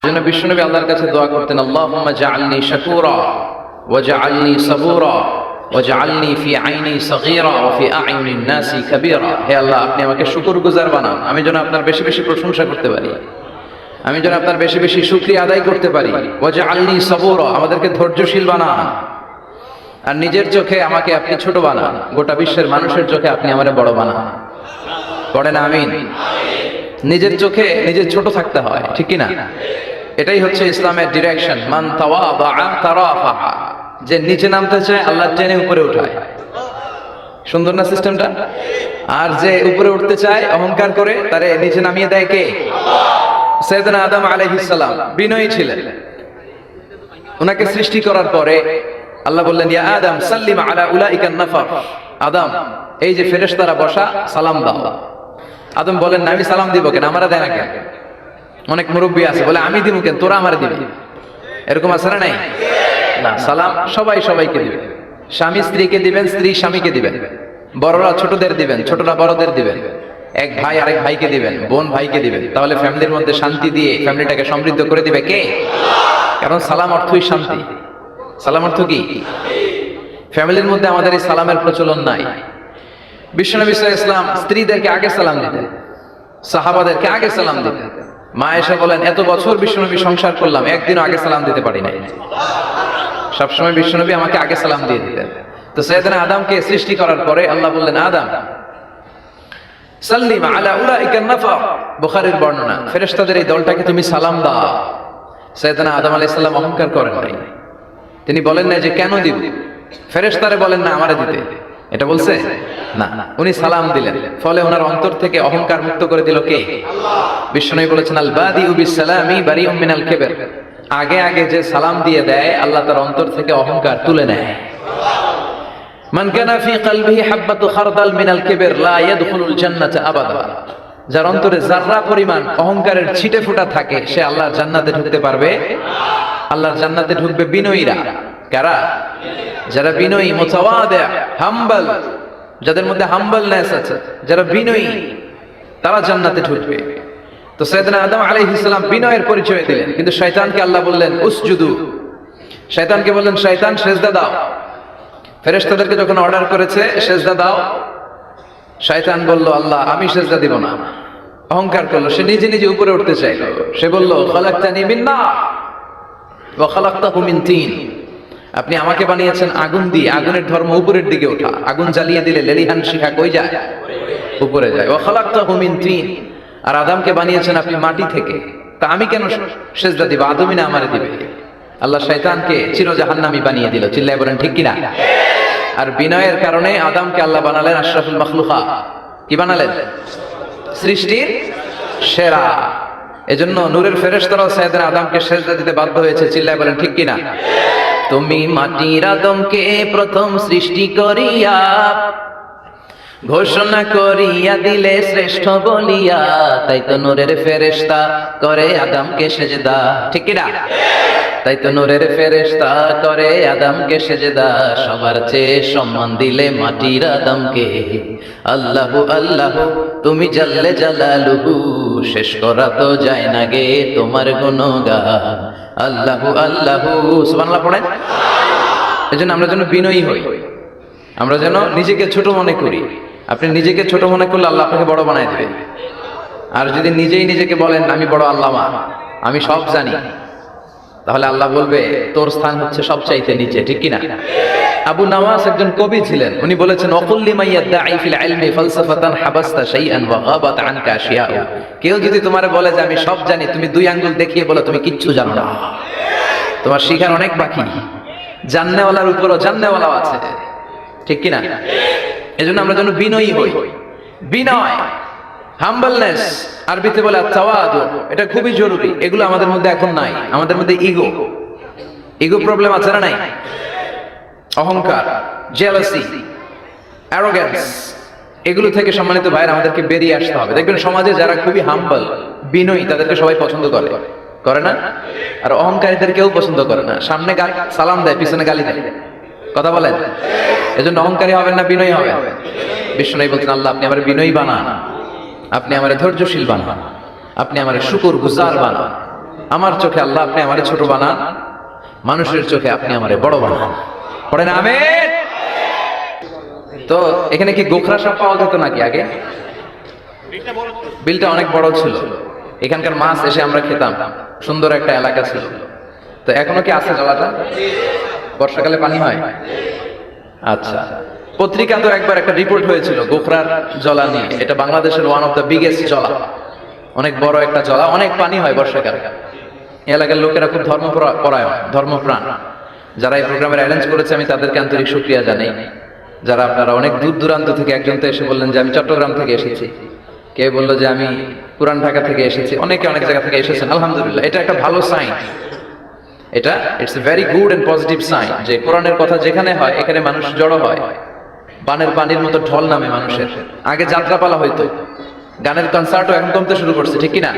জন্য বিশ্বনবী আল্লাহর কাছে দোয়া করতেন, আল্লাহুম্মা জাআলনি শাকুরা ওয়া জাআলনি সাবুরা ওয়া জাআলনি ফি আইনি সগীরা ওয়া ফি আ'ইউনিন নাসি কাবীরা। হে আল্লাহ, আপনি আমাকে শুকরগুজার বানান, আমি যেন আপনার বেশি বেশি প্রশংসা করতে পারি, আমি যেন আপনার বেশি বেশি শুকরিয়া আদায় করতে পারি। ওয়া জাআলনি সাবুরা, আমাদেরকে ধৈর্যশীল বানান, আর নিজের চোখে আমাকে আপনি ছোট বানান, গোটা বিশ্বের মানুষের চোখে আপনি আমারে বড় বানান। পড়েন আমিন। নিজের চোখে নিজের ছোট থাকতে হয়, ঠিক কি না? এটাই হচ্ছে ইসলামের ডিরেকশন। মান তাওয়াদা তারাফা, যে নিচে নামতে চায় আল্লাহ টেনে উপরে উঠায়। সুন্দর না সিস্টেমটা? আর যে উপরে উঠতে চায় অহংকার করে, তারে নিচে নামিয়ে দেয় কে? সাইয়েদনা আদম আলাইহিস সালাম বিনয়ী ছিলেন। ওনাকে সৃষ্টি করার পরে আল্লাহ বললেন, ইয়া আদম সাল্লিম আলা উলাইকান নাফার। আদম, এই যে ফেরেশতারা বসা, সালাম দাও। আদম বলেন, না আমি সালাম দিব কেন, আমারা দেয় না কেন? অনেক মুরব্বী আছে বলে, আমি দিব কেন, তোরা আমারে দিবি। এরকম আছে না নাই? না, সালাম সবাই সবাইকে দিবেন। স্বামী স্ত্রীকে দিবেন, স্ত্রী স্বামীকে দিবেন, বড়রা ছোটদের দিবেন, ছোটরা বড়দের দিবেন, এক ভাই আরেক ভাইকে দিবেন, বোন ভাইকে দিবেন। তাহলে ফ্যামিলির মধ্যে শান্তি দিয়ে ফ্যামিলিটাকে সমৃদ্ধ করে দিবে কে? কারণ সালাম অর্থই শান্তি। সালাম অর্থ কি? ফ্যামিলির মধ্যে আমাদের এই সালামের প্রচলন নাই। বিশ্বনবী সাল্লাল্লাহু আলাইহি ওয়াসাল্লাম স্ত্রীদেরকে আগে সালাম দিতেন, সাহাবাদেরকে আগে সালাম দিতেন। মা আয়েশা বলেন, এত বছর বিশ্বনবী সংসার করলাম, একদিনও আগে সালাম দিতে পারি নাই। সবসময় বিশ্বনবী আমাকে আগে সালাম দিয়ে দিতেন। তো সাইয়েদনা আদমকে সৃষ্টি করার পরে আল্লাহ বললেন, আদম সাল্লিম আলা উলাইকান নাফার। বুখারীর বর্ণনা, ফেরেশতাদের এই দলটাকে তুমি সালাম দাও। সাইয়েদনা আদম আলাইহিস সালাম অহংকার করেন নাই। তিনি বলেন না যে কেন দিব, ফেরেশতারে বলেন না আমারে দিতে, এটা বলছে না, উনি সালাম দিলেন। ফলে ওনার অন্তর থেকে অহংকার মুক্ত করে দিল কে? বিশ্বনবী বলেছেন, আল বাদিউ বিসসালামি বারিউম মিনাল কিবর। আগে আগে যে সালাম দিয়ে দেয়, আল্লাহ তার অন্তর থেকে অহংকার তুলে নেয়। মান কানা ফি কলবিহি হাববাতু খারদাল মিনাল কিবর লা ইয়াদখুলুল জান্নাতা আবাদা। যার অন্তরে যাররা পরিমাণ অহংকারের ছিটে ফোঁটা থাকে, সে আল্লাহর জান্নাতে ঢুকতে পারবে। আল্লাহর জান্নাতে ঢুকবে বিনয়ীরা। কারা? যারা বিনয়ী, মুতাওয়াদি, হাম্বল, যাদের মধ্যে হাম্বলনেস আছে, যারা বিনয়ী, তারা জান্নাতে ঢুকবে। তো সাইয়েদনা আদম আলাইহিস সালাম বিনয়ের পরিচয় দিলেন, কিন্তু শয়তানকে আল্লাহ বললেন উসজুদু। শয়তানকে বললেন, শয়তান সেজদা দাও। ফেরেশতাদেরকে যখন অর্ডার করেছে সেজদা দাও, শয়তান বলল, আল্লাহ আমি সেজদা দিব না। অহংকার করলো, সে নিজে নিজে উপরে উঠতে চাইলো। সে বলল, খালাকতানি মিন নার ওয়া খালাকতাহু মিন তিন। আপনি আমাকে বানিয়েছেন আগুন দিয়ে, আগুনের ধর্ম উপরের দিকে ওঠা। আগুন জ্বালিয়ে দিলে লেলিহান শিখা কই যায়? উপরে যায়। ওয়া খালাকতাহু মিন তিন। আর আদমকে বানিয়েছেন আপনি মাটি থেকে, তা আমি কেন সেজদা দিব? আদমই না আমারে দিবে। আল্লাহ শয়তানকে চির জাহান্নামী বানিয়ে দিল। চিল্লায় বলেন ঠিক কিনা? আর বিনয়ের কারণে আদমকে আল্লাহ বানালেন আশরাফুল মাখলুকাত। কি বানালেন? সৃষ্টির সেরা। এজন্য নূরের ফেরেশতারাও সাইয়েদনা আদমকে সেজদা দিতে বাধ্য হয়েছে। চিল্লায় বলেন ঠিক কিনা? তুমি মাটির আদমকে প্রথম সৃষ্টি করিয়া ঘোষণা করিয়া দিলে শ্রেষ্ঠ বলিয়া, তাই তো নূরের ফেরেশতা করে আদমকে সেজদা। ঠিক কিনা? তাই তো নূরের ফেরেশতা করে আদমকে সেজদা। সবার চেয়ে সম্মান দিলে মাটির আদমকে। আল্লাহু আল্লাহু তুমি জাল্লে জালালুহু, শেষ করা তো যায় না গে তোমার গুণগান। আল্লাহু আল্লাহু, সুবহানাল্লাহ পড়েন। এজন্য আমরা যেন বিনয়ী হই, আমরা যেন নিজেকে ছোট মনে করি। আপনি নিজেকে ছোট মনে করলে আল্লাহ আপনাকে বড় বানায় দিবে। আর যদি নিজেই নিজেকে বলেন আমি বড় আল্লামা, আমি সব জানি, তাহলে আল্লাহ বলবে তোর স্থান হচ্ছে সবচাইতে নিচে। ঠিক কিনা? আবু নাওয়াস একজন কবি ছিলেন। উনি বলেছেন, ওয়াকুল্লি মাইয়াদাঈ ফিল ইলমি ফালসাফাতান হাবাসতা শাইআন ওয়া গাবাত আনকা আশিয়া। কেউ যদি তোমারে বলে যে আমি সব জানি, তুমি দুই আঙ্গুল দেখিয়ে বলো তুমি কিচ্ছু জানো না, তোমার শিখার অনেক বাকি। জাননেওয়ালার উপরও জাননেওয়ালা আছে। ঠিক কিনা? এজন্য আমরা যেন বিনয়ী হই। বিনয়, হাম্বলনেস, আরবিতে বলে তাওয়াদু, এটা খুবই জরুরি। এগুলো আমাদের মধ্যে এখন নাই। আমাদের মধ্যে ইগো প্রবলেম আছে না নাই? অহংকার, জেলাসি, অ্যারোগ্যান্স, এগুলো থেকে সম্মানিত ভাইরা আমাদেরকে বেরিয়ে আসতে হবে। দেখবেন সমাজে যারা খুবই হাম্বল, বিনয়ী, তাদেরকে সবাই পছন্দ করে না? আর অহংকারীদের কেউ পছন্দ করে না। সামনে সালাম দেয়, পিছনে গালি দেয়। কথা বলেন। এজন্য অহংকারী হবেন না, বিনয়ী হবেন। বিশ্বনবী বলছেন, আল্লাহ আপনি আমার বিনয়ী বানান, আপনি আমার ধৈর্যশীল বানান, আপনি আমার শুকর গুজার বানান, আমার চোখে আল্লাহ আপনি আমারে ছোট বানান, মানুষের চোখে আপনি আমারে বড় বানান। পড়েন আমিন। তো এখানে কি গোখরা সাপ পাওয়া যেত নাকি আগে? বিলটা অনেক বড় ছিল, এখানকার মাছ এসে আমরা খেতাম, সুন্দর একটা এলাকা ছিল। তো এখনো কি আছে জলাটা? বর্ষাকালে পানি হয়? আচ্ছা, পত্রিকা তো একবার একটা রিপোর্ট হয়েছিল গোখরার জলা নিয়ে। এটা বাংলাদেশের ওয়ান অফ দ্য বিগেস্ট জলা, অনেক বড় একটা জলা, অনেক পানি হয় বর্ষাকালে। এলাকার লোকেরা খুব ধর্মপরায়ণ, ধর্মপ্রাণ। যারা এই প্রোগ্রামের অ্যারেঞ্জ করেছে আমি তাদেরকে আন্তরিক শুকরিয়া জানাই। যারা আপনারা অনেক দূর দূরান্ত থেকে, একজন তো এসে বললেন যে আমি চট্টগ্রাম থেকে এসেছি, কেউ বললো যে আমি পুরান ঢাকা থেকে এসেছি, অনেকে অনেক জায়গা থেকে এসেছেন। আলহামদুলিল্লাহ, এটা একটা ভালো সাইন। এটা it's a very good and positive sign যে কোরআনের কথা যেখানে হয় এখানে মানুষ জড়ো হয়। বানের পানির মতো ঢল নামে মানুষের। আগে যাত্রাপালা হইতো, গানের কনসার্টও এখন কমতে শুরু করছে, ঠিক কিনা?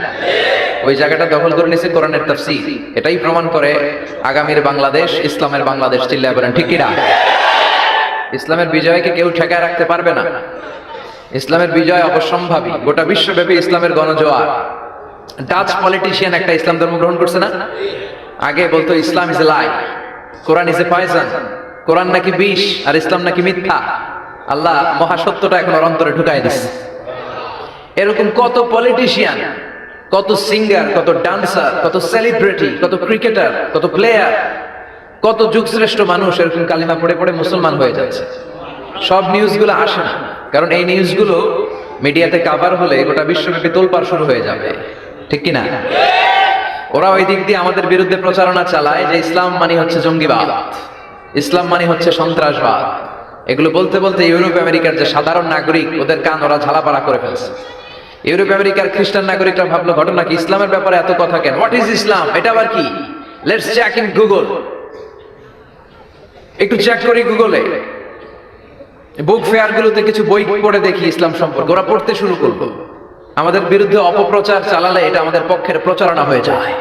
ওই জায়গাটা দখল করে নিছে কোরআনের তাফসীর। এটাই প্রমাণ করে আগামীর বাংলাদেশ ইসলামের বাংলাদেশ। চিল্লায় বলেন ঠিক কিনা? ইসলামের বিজয়কে কেউ ঠেকায় রাখতে পারবে না। ইসলামের বিজয় অবশ্যম্ভাবী। গোটা বিশ্বব্যাপী ইসলামের গণজোয়ার। ডাচ পলিটিশিয়ান একটা ইসলাম ধর্ম গ্রহণ করছে না? আগে বলতো Islam is a lie, Quran is a poison. কোরআন নাকি বিষ আর ইসলাম নাকি মিথ্যা। আল্লাহ মহাসত্যটা এখন ওর অন্তরে ঢুকাই দিচ্ছে। এরকম কত পলিটিশিয়ান, কত সিঙ্গার, কত ডান্সার, কত সেলিব্রিটি, কত ক্রিকেটার, কত প্লেয়ার, কত যুগশ্রেষ্ঠ মানুষ এরকম কালিমা পড়ে পড়ে মুসলমান হয়ে যাচ্ছে। সব নিউজগুলো আসে না, কারণ এই নিউজগুলো মিডিয়াতে কভার হলে গোটা বিশ্বব্যাপী তোলপাড় শুরু হয়ে যাবে, ঠিক কিনা? ওরা ওই দিক দিয়ে আমাদের বিরুদ্ধে প্রচারণা চালায় যে ইসলাম মানে হচ্ছে জঙ্গিবাদ, ইসলাম মানে হচ্ছে সন্ত্রাসবাদ। এগুলো বলতে বলতে ইউরোপ আমেরিকার যে সাধারণ নাগরিক, ওদের কান ওরা ঝালাপাড়া করে ফেলছে। ইউরোপ আমেরিকার খ্রিস্টান নাগরিকরা ভাবলো ঘটনা কি, ইসলামের ব্যাপারে এত কথা কেন? What is Islam? এটা আবার কি? Let's check in Google. একটু চেক করি গুগলে, বুক ফেয়ার গুলোতে কিছু বই পড়ে দেখি ইসলাম সম্পর্কে। ওরা পড়তে শুরু করলো। আমাদের বিরুদ্ধে অপপ্রচার চালালে এটা আমাদের পক্ষের প্রচারণা হয়ে যায়,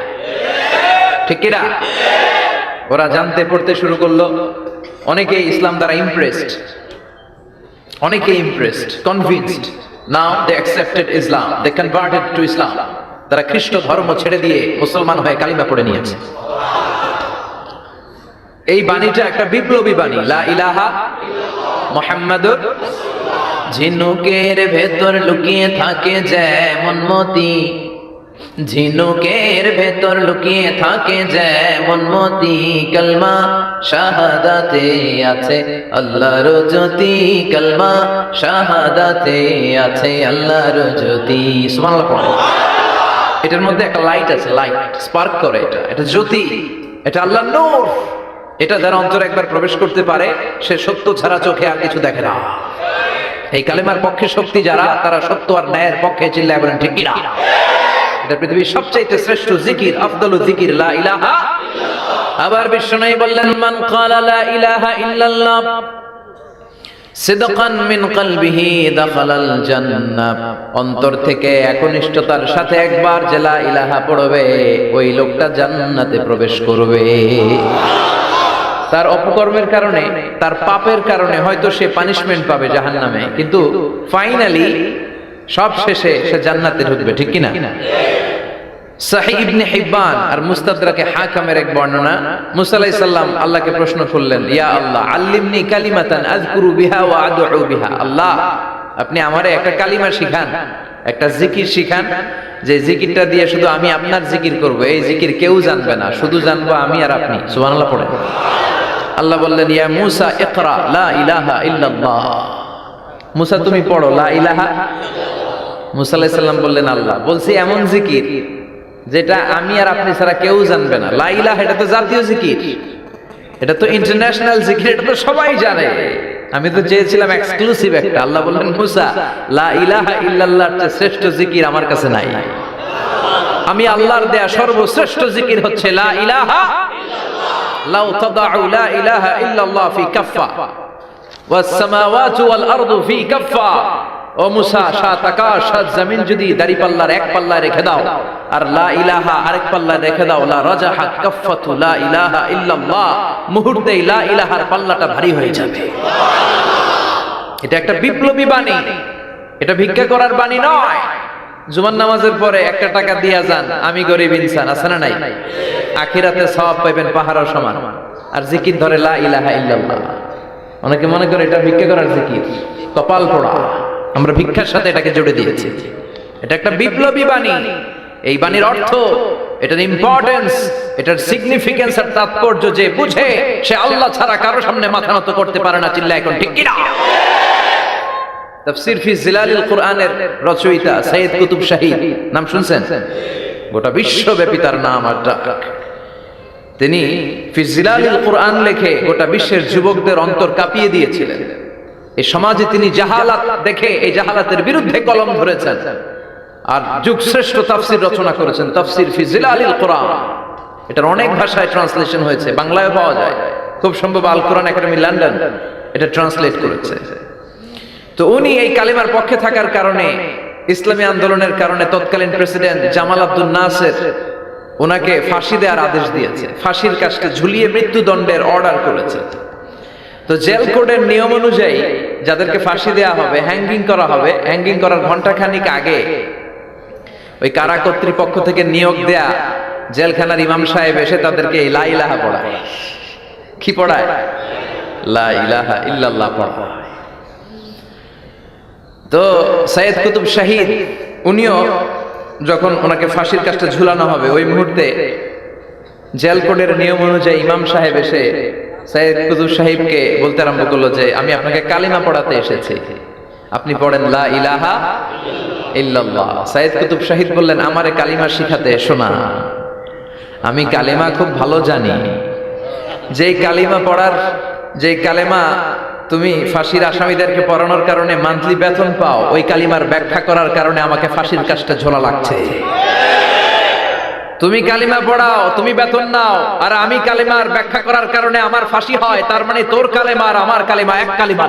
ঠিক কিনা? ওরা জানতে পড়তে শুরু করলো। অনেকে ইসলাম দ্বারা ইমপ্রেসড, অনেকে impressed, convinced. Now they accepted Islam, they converted to Islam. তারা খ্রিস্ট ধর্ম ছেড়ে দিয়ে মুসলমান হয়ে কালিমা পড়ে নিয়েছে। এই বাণীটা একটা বিপ্লবী বাণী, লা ইলাহা মুহাম্মাদুর। ঝিনুকের ভেতর লুকিয়ে থাকে যেমন মতি, ঝিনুকের ভেতর লুকিয়ে থাকে যেমন মতি, কালমা শাহাদাতে আছে আল্লাহর জ্যোতি, কালমা শাহাদাতে আছে আল্লাহর জ্যোতি। সুবহানাল্লাহ পড়ে। এটার মধ্যে একটা লাইট আছে, লাইট স্পার্ক করে, এটা জ্যোতি, এটা আল্লাহর নূর। এটা যারা অন্তরে একবার প্রবেশ করতে পারে সে সত্য ছাড়া চোখে আর কিছু দেখে না। এই কালেমার পক্ষে শক্তি যারা, তারা সত্য আর ন্যায়ের পক্ষে চিল্লায় বলেন ঠিক কিনা? এটা পৃথিবীর সবচেয়ে শ্রেষ্ঠ জিকির, আফদালু জিকির লা ইলাহা। আবার বিশ্বনবী বললেন মান ক্বালা লা ইলাহা ইল্লাল্লাহ সিদকান মিন কলবিহি দাখালাল জান্নাহ। অন্তর থেকে একনিষ্ঠতার সাথে একবার যে লা ইলাহা পড়বে ওই লোকটা জান্নাতে প্রবেশ করবে। তার অপকর্মের কারণে, তার পাপের কারণে হয়তো সে পানিশমেন্ট পাবে জাহান্নামে, কিন্তু ফাইনালি সব শেষে সে জান্নাতে ঢুকবে, ঠিক কিনা? সহিহ ইবনে হিব্বান আর মুস্তাদরাকে হাকিমের এক বর্ণনা, মুসা আলাইহিস সালাম আল্লাহকে প্রশ্ন করলেন, ইয়া আল্লাহ আল্লিমনি কালিমাতান আযকুরু বিহা ওয়া আদউ বিহা। আল্লাহ আপনি আমারে একটা কালিমা শিখান, একটা জিকির শিখান, যে জিকিরটা দিয়ে শুধু আমি আপনার জিকির করব। এই জিকির কেউ জানবে না, শুধু জানবো আমি আর আপনি। সুবহানাল্লাহ পড়েন। আল্লাহ বললেন ইয়া মুসা ইকরা লা ইলাহা ইল্লাল্লাহ। মুসা তুমি পড়ো লা ইলাহা। মুসা আলাইহিস সালাম বললেন আল্লাহ বলছি এমন জিকির যেটা আমি আর আপনি ছাড়া কেউ জানবে না। লা ইলাহা এটা তো জাতীয় জিকির, এটা তো ইন্টারন্যাশনাল জিকির, এটা তো সবাই জানে। আমি তো চেয়েছিলাম এক্সক্লুসিভ একটা। আল্লাহ বললেন মুসা লা ইলাহা ইল্লাল্লাহর চেয়ে শ্রেষ্ঠ জিকির আমার কাছে নাই। আমি আল্লাহর দেয়া সর্বশ্রেষ্ঠ জিকির হচ্ছে লা ইলাহা লাউ তাদাউ লা ইলাহা ইল্লাল্লাহ ফি কাফফা ওয়াস সামাওয়াতু ওয়াল আরদু ফি কাফফা। ও মুসা সাত আকাশ সাত জমিন যদি দাড়িপাল্লার এক পাল্লায় রেখে দাও আর লা ইলাহা আরেক পাল্লায় রেখে দাও, লা রাজাহাত কাফফাতু লা ইলাহা ইল্লাল্লাহ, মুহূর্তেই লা ইলাহার পাল্লাটা ভারী হয়ে যাবে। এটা একটা বিপ্লবী বাণী, এটা ভিক্ষা করার বাণী নয়। জুমার নামাজের পরে 1 টাকা দিয়া যান, আমি গরিব ইনসান, আছে না নাই? আখিরাতে সওয়াব পাইবেন পাহাড়ের সমান। আর জিকির ধরে লা ইলাহা ইল্লাল্লাহ। অনেকে মনে করে এটা ভিক্ষা করার জিকির, কপাল পোড়া। আমরা ভিক্ষার সাথে এটাকে জুড়ে দিয়েছি। এটা একটা বিপ্লবী বাণী। এই বাণীর অর্থ, এটার ইম্পর্টেন্স, এটার সিগনিফিকেন্স আর তাৎপর্য যে বুঝে, সে আল্লাহ ছাড়া কারো সামনে মাথা নত করতে পারে না। চিল্লায় এখন ঠিক কিনা? তাফসীর ফি জিলালিল কুরআনের রচয়িতা সৈয়দ কুতুব শাহী, নাম শুনছেন? গোটা বিশ্বব্যাপী তার নাম আর ডাক। তিনি ফি জিলালিল কুরআন লিখে গোটা বিশ্বের যুবকদের অন্তর কাঁপিয়ে দিয়েছিলেন। এই সমাজে তিনি জাহালাত দেখে এই জাহালাতের বিরুদ্ধে কলম ধরেছেন আর যুগ শ্রেষ্ঠ তাফসীর রচনা করেছেন, তাফসীর ফি জিলালিল কুরআন। এটার অনেক ভাষায় ট্রান্সলেশন হয়েছে, বাংলায় পাওয়া যায়। খুব সম্ভব আল কোরআন একাডেমি লন্ডন এটা ট্রান্সলেট করেছে। তো উনি এই কালিমার পক্ষে থাকার কারণে, ইসলামী আন্দোলনের কারণে তৎকালীন প্রেসিডেন্ট জামাল আব্দুল নাসের ওনাকে ফাঁসি দেওয়ার আদেশ দিয়েছে, ফাঁসির কাস্টে ঝুলিয়ে মৃত্যুদণ্ডের অর্ডার করেছে। তো জেল কোডের নিয়ম অনুযায়ী যাদেরকে ফাঁসি দেওয়া হবে, হ্যাঙ্গিং করা হবে, হ্যাঙ্গিং করার ঘন্টাখানিক আগে ওই কারা কর্তৃপক্ষ থেকে নিয়োগ দেয়া জেলখানার ইমাম সাহেব এসে তাদেরকে লা ইলাহা পড়ায়। কি পড়ায়? লা ইলাহা ইল্লাল্লাহ পড়ায়। তো সৈয়দ কুতুব শাহী উনিও যখন ওনাকে ফাঁসির কাস্টে ঝুলানো হবে, ওই মুহূর্তে জেল কোডের নিয়ম অনুযায়ী ইমাম সাহেব এসে সৈয়দ কুতুব শাহীকে বলতে আরম্ভ করলো যে আমি আপনাকে কালিমা পড়াতে এসেছি, আপনি পড়েন লা ইলাহা ইল্লাল্লাহ। সৈয়দ কুতুব শাহী বললেন, আমারে কালিমা শিখাতে এসো না, আমি কালিমা খুব ভালো জানি। যেই কালিমা পড়ার, যেই কালিমা তুমি ফাঁসির আসামিদেরকে পড়ানোর কারণে মান্থলি বেতন পাও, ওই কালিমার ব্যাখ্যা করার কারণে আমাকে ফাঁসির কাস্টে ঝোলা লাগছে। তুমি কালিমা পড়াও, তুমি বেতন নাও, আর আমি কালিমার ব্যাখ্যা করার কারণে আমার ফাঁসি হয়, তার মানে তোর কালিমা আর আমার কালিমা এক কালিমা।